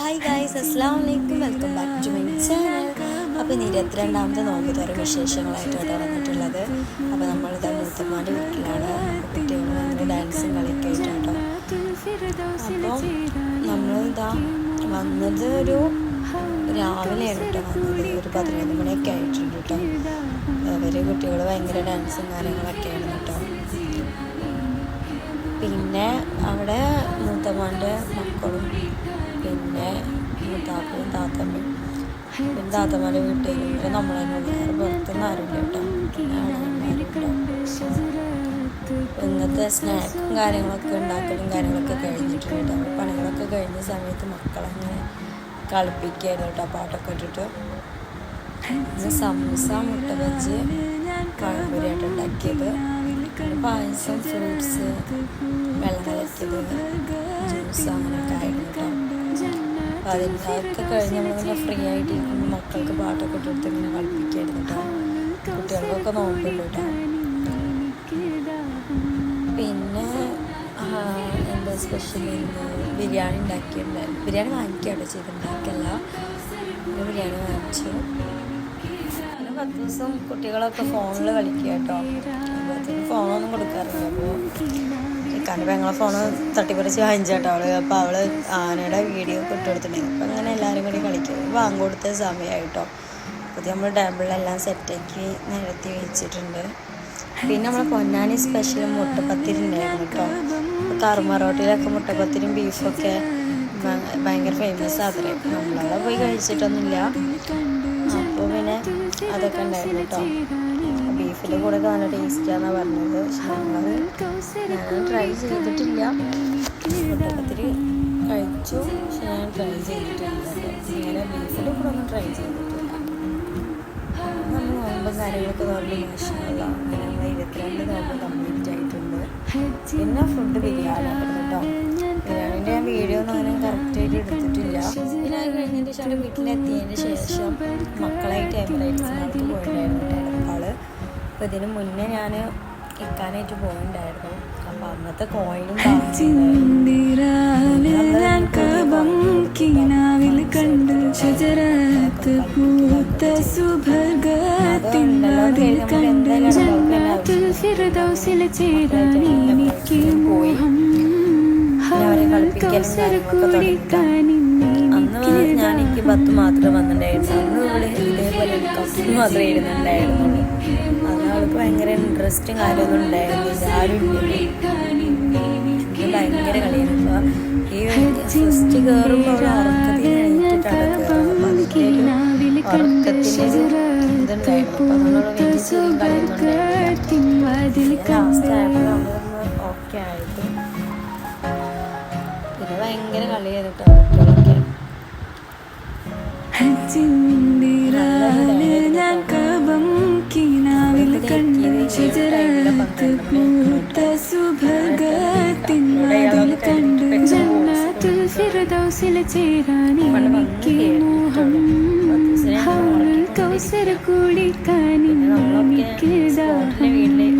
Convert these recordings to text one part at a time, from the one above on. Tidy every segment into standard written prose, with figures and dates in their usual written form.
Hi guys, അസ്സലാമു അലൈക്കും. Welcome back to my channel. അപ്പോൾ ഇന്ന് 22ാമത്തെ നോമ്പ് തുറ വിശേഷങ്ങളായിട്ടാണ് വന്നിട്ടുള്ളത്. അപ്പോൾ നമ്മളിതാ മൂത്തമ്മാൻ്റെ വീട്ടിലാണ്. കുട്ടികൾ വന്ന് ഡാൻസും കളിയൊക്കെ ആയിട്ടാട്ടോ. അപ്പോൾ നമ്മളിതാ വന്നത് ഒരു രാവിലെയാണ് കേട്ടോ വന്നത്. ഒരു 11 മണിയൊക്കെ ആയിട്ടുണ്ട് കേട്ടോ. കുട്ടികൾ ഭയങ്കര ഡാൻസും കാര്യങ്ങളൊക്കെ ആയിരുന്നു കേട്ടോ. പിന്നെ അവിടെ മൂത്തമ്മാൻ്റെ മക്കളും പിന്നെ മൂത്താപ്പയും താത്തമ്മയും പിന്നെ താത്തമ്മയുടെ വീട്ടിലും പിന്നെ നമ്മളതിന് വേറെ പുറത്തൊന്നും ആരുമില്ല കേട്ടോ. ഇന്നത്തെ സ്നാക്കും കാര്യങ്ങളൊക്കെ ഉണ്ടാക്കലും കാര്യങ്ങളൊക്കെ കഴിഞ്ഞിട്ടുണ്ട്. നമ്മൾ പണികളൊക്കെ കഴിഞ്ഞ സമയത്ത് മക്കളങ്ങനെ കളിപ്പിക്കുകയായിരുന്നു കേട്ടോ, പാട്ടൊക്കെ ഇട്ടിട്ട്. ഇന്ന് സമൂസ, മുട്ട ബജ്ജി, പഴംപൊരിയായിട്ട് ഉണ്ടാക്കിയത്, പായസം, ഫ്രൂട്ട്സ്, വെള്ളം കലക്കിയത്, ജ്യൂസ് അങ്ങനെയൊക്കെ ആയിരുന്നു കേട്ടോ. അപ്പോൾ അതൊക്കെ കഴിഞ്ഞ് നമ്മളിങ്ങനെ ഫ്രീ ആയിട്ടിരിക്കുമ്പോൾ മക്കൾക്ക് പാട്ടൊക്കെ ഇട്ടെടുത്ത് ഇങ്ങനെ കളിപ്പിക്കായിരുന്നു കേട്ടോ. കുട്ടികൾക്കൊക്കെ നോക്കുന്നുണ്ട് കേട്ടോ. പിന്നെ എന്താ സ്പെഷ്യൽ ബിരിയാണി ഉണ്ടാക്കിയിട്ടുണ്ടായിരുന്നു. ബിരിയാണി വാങ്ങിക്കുകയാണ് ചെയ്തിട്ടുണ്ടാക്കിയല്ല, ബിരിയാണി വാങ്ങിച്ചു. പിന്നെ 10 ദിവസം കുട്ടികളൊക്കെ ഫോണിൽ കളിക്കുക കേട്ടോ. അപ്പോഴത്തേക്ക് ഫോണൊന്നും കൊടുക്കാറില്ല. അപ്പോൾ കാരണം ഞങ്ങളെ ഫോണ് തട്ടിപ്പറിച്ച് വാങ്ങിച്ചാട്ടോ അവള്. അപ്പോൾ അവള് ആനയുടെ വീഡിയോ ഒക്കെ ഇട്ട് കൊടുത്തിട്ടുണ്ടായിരുന്നു. അപ്പോൾ അങ്ങനെ എല്ലാവരും കൂടി കളിക്കും. വാങ്ങി കൊടുത്ത സമയമായിട്ടോ. അപ്പോൾ നമ്മൾ ടേബിളിലെല്ലാം സെറ്റാക്കി നിരത്തി വെച്ചിട്ടുണ്ട്. പിന്നെ നമ്മൾ പൊന്നാനി സ്പെഷ്യൽ മുട്ടപ്പത്തിരി ഉണ്ടായിരുന്നു കേട്ടോ. കർമ്മറോട്ടിലൊക്കെ മുട്ടപ്പത്തിരിയും ബീഫൊക്കെ ഭയങ്കര ഫേമസ് ആത്രേ. നമ്മളവിടെ പോയി കഴിച്ചിട്ടൊന്നുമില്ല. അപ്പോൾ പിന്നെ അതൊക്കെ ഉണ്ടായിരുന്നു കേട്ടോ. ബീഫിൻ്റെ കൂടെ നല്ല ടേസ്റ്റാണെന്നാണ് പറഞ്ഞത്. പക്ഷെ ഞാൻ ട്രൈ ചെയ്തിട്ടില്ല. മുട്ടപ്പത്തിരി കഴിച്ചു, പക്ഷെ ഞാൻ ട്രൈ ചെയ്തിട്ടില്ല. ഇങ്ങനെ ബീഫിൻ്റെ കൂടെ ഒന്നും ട്രൈ ചെയ്തിട്ടില്ല. നമ്മൾ നോമ്പും കാര്യങ്ങളൊക്കെ നോമ്പ് മോശമല്ല. അങ്ങനെ നമ്മൾ 22 നോമ്പ് കംപ്ലീറ്റ് ആയിട്ടുണ്ട്. പിന്നെ ഫുഡ് ബിരിയാണി കേട്ടോ. ബിരിയാണീൻ്റെ ഞാൻ വീഡിയോ ഒന്നും അങ്ങനെ കറക്റ്റായിട്ട് എടുത്തിട്ടില്ല. പിന്നെ അത് കഴിഞ്ഞതിന് ശേഷം വീട്ടിലെത്തിയതിന് ശേഷം മക്കളായിട്ട് എമിറേറ്റ്സിനകത്ത് പോയിട്ടുണ്ടായിരുന്നു കേട്ടോ. അപ്പോൾ ഇതിന് മുന്നേ ഞാൻ ഇക്കാനായിട്ട് പോയിട്ടുണ്ടായിരുന്നു. അപ്പോൾ അന്നത്തെ കോയിനും പോയി അവരെ കളിപ്പിക്കലും അന്ന് എനിക്ക് 10 മാത്രമേ വന്നിട്ടുണ്ടായിരുന്നു. അന്ന് ഇവിടെ ഇതേപോലെ 10 മാത്രമേ ഇരുന്നുണ്ടായിരുന്നുള്ളൂ. അന്ന് അവൾക്ക് ഭയങ്കര ഇൻട്രസ്റ്റും കാര്യമൊന്നും ഉണ്ടായിരുന്നില്ല. ആരും ഭയങ്കര കളിയായിരുന്നു. ഈ ഫസ്റ്റ് കയറുമ്പോൾ അവൾ ഉറക്കത്തിൽ എണീറ്റിട്ടാണ് കയറുന്നത്. ഉറക്കത്തിൻ്റെ ഇതുണ്ടായിരുന്നു. അപ്പോൾ നമ്മളോട് വലിയ ചെറിയ കളിയൊന്നുണ്ടായിരുന്നു. ലാസ്റ്റ് ആയപ്പോൾ നമ്മളൊന്ന് ഓക്കെ ആയിട്ട് പിന്നെ ഭയങ്കര കളിയായിരുന്നു കേട്ടോ കുട്ടികളൊക്കെ.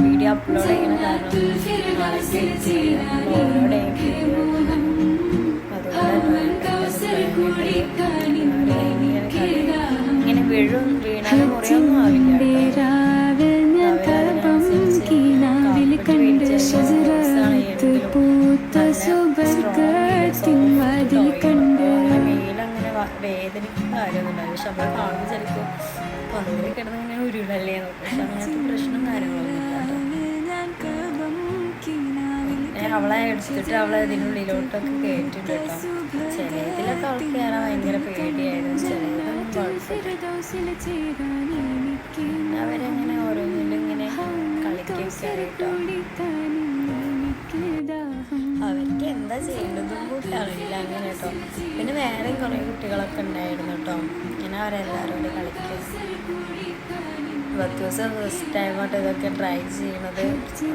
വീഡിയോ അപ്ലോഡ് ചെയ്യുന്ന ഇങ്ങനെ വീണാലും മുറിയൊന്നും ആവില്ല. വേദനയ്ക്കും കാര്യമൊന്നുമില്ല. പക്ഷെ നമ്മൾ കാണുമ്പോൾ ചിലപ്പോൾ പന്നിൽ കിടന്ന് ഇങ്ങനെ ഉരുളല്ലേ നോക്കും. പക്ഷെ അങ്ങനത്തെ പ്രശ്നം കാര്യങ്ങളൊന്നും അവളെ എടുത്തിട്ട് അവളെ ഇതിനുള്ളിലോട്ടൊക്കെ കയറ്റിട്ട് കേട്ടോ. ചിലതിലൊക്കെ അവൾക്ക് കയറാൻ ഭയങ്കര പേടിയായിരുന്നു. ചിലതൊന്നും കുഴപ്പമില്ല. അവരങ്ങനെ ഓരോന്നിലും ഇങ്ങനെ കളിക്കാൻ കേട്ടോ. അവർക്ക് എന്താ ചെയ്യേണ്ടതും കൂട്ടി അറിയില്ല അങ്ങനെ കേട്ടോ. പിന്നെ വേറെ കുറേ കുട്ടികളൊക്കെ ഉണ്ടായിരുന്നു കേട്ടോ. ഇങ്ങനെ അവരെല്ലാവരും കൂടി കളിക്കും. 10 ദിവസം ഫസ്റ്റ് ടൈമായിട്ട് ഇതൊക്കെ ട്രൈ ചെയ്യണത്.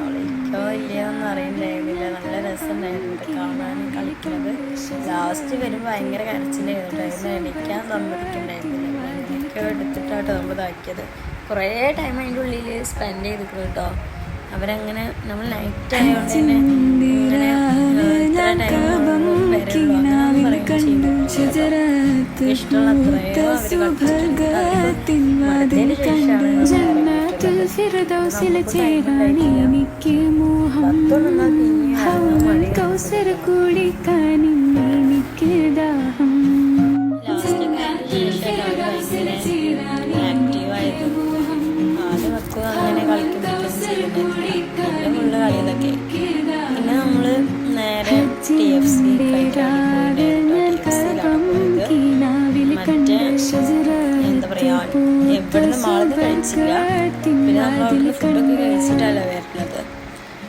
അവളിക്കോ ഇല്ലയോന്നും അറിയണ്ടായിരുന്നില്ല. നല്ല രസമുണ്ടായിരുന്നു കാണാനും കളിക്കുന്നത്. ലാസ്റ്റ് വരുമ്പോൾ ഭയങ്കര കരച്ചിലായിരുന്നു. എണീക്കാൻ സമ്മതിക്കുന്നുണ്ടായിരുന്നില്ല. അങ്ങനെയൊക്കെ എടുത്തിട്ടാട്ടോ നമ്മൾ ഇതാക്കിയത്. കുറേ ടൈം അതിൻ്റെ ഉള്ളിൽ സ്പെൻഡ് ചെയ്തിട്ടുണ്ട് കേട്ടോ. അവരങ്ങനെ നമ്മൾ നൈറ്റ് ആയതുകൊണ്ട് തന്നെ ഇങ്ങനെ ഇത്ര ടൈം വരുള്ളൂ അങ്ങനെ പറയും. ഇഷ്ടമുള്ള അത്രയോ അങ്ങനെ കളിക്കുമ്പോഴേക്കും ഫുള്ള് കളിയതൊക്കെ. പിന്നെ നമ്മൾ നേരെ TFC മറ്റേ എന്താ പറയുക, എവിടുന്ന് മാളത് കഴിച്ചില്ല. പിന്നെ നമ്മൾ അവിടുന്ന് ഫുഡൊക്കെ കഴിച്ചിട്ടല്ല വരുന്നത്.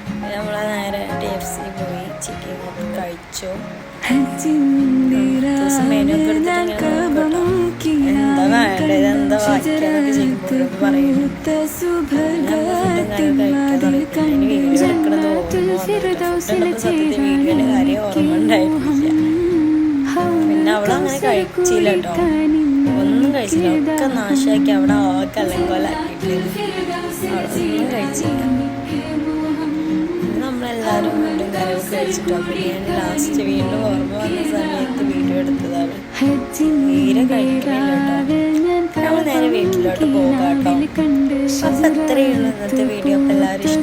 പിന്നെ നമ്മൾ നേരെ TFC പോയി ചിക്കൻ കഴിച്ചു. മെനു ഒക്കെ എടുത്തിട്ട് എന്താ വേണ്ടത്, എന്താ വായിക്കാനൊക്കെ ചെയ്യുമ്പോഴൊക്കെ പറയുന്നു. വീഡിയോ എടുക്കണത് വീഡിയോയുടെ കാര്യം ഓർമ്മ ഉണ്ടായിട്ടില്ല. പിന്നെ അവളങ്ങനെ കഴിച്ചില്ല കേട്ടോ, ഒന്നും കഴിച്ചില്ല, ഒക്കെ നാശമാക്കി അവിടെ ആകെ അലങ്കോലാക്കിയിട്ട് അവളൊന്നും കഴിച്ചില്ല. നമ്മളെല്ലാവരും വീണ്ടും കരവൊക്കെ കഴിച്ചിട്ടോ. ബിരിയാണി ലാസ്റ്റ് വീണ്ടും ഓർമ്മ വന്ന സമയത്ത് വീഡിയോ എടുത്തതാണ്. തീരെ കഴിക്കുന്നില്ല കേട്ടോ. നമ്മൾ നേരെ വീട്ടിലോട്ട് പോകാം കേട്ടോ. അപ്പം അത്രയുള്ളൂ ഇന്നത്തെ വീഡിയോ. അപ്പം എല്ലാവരും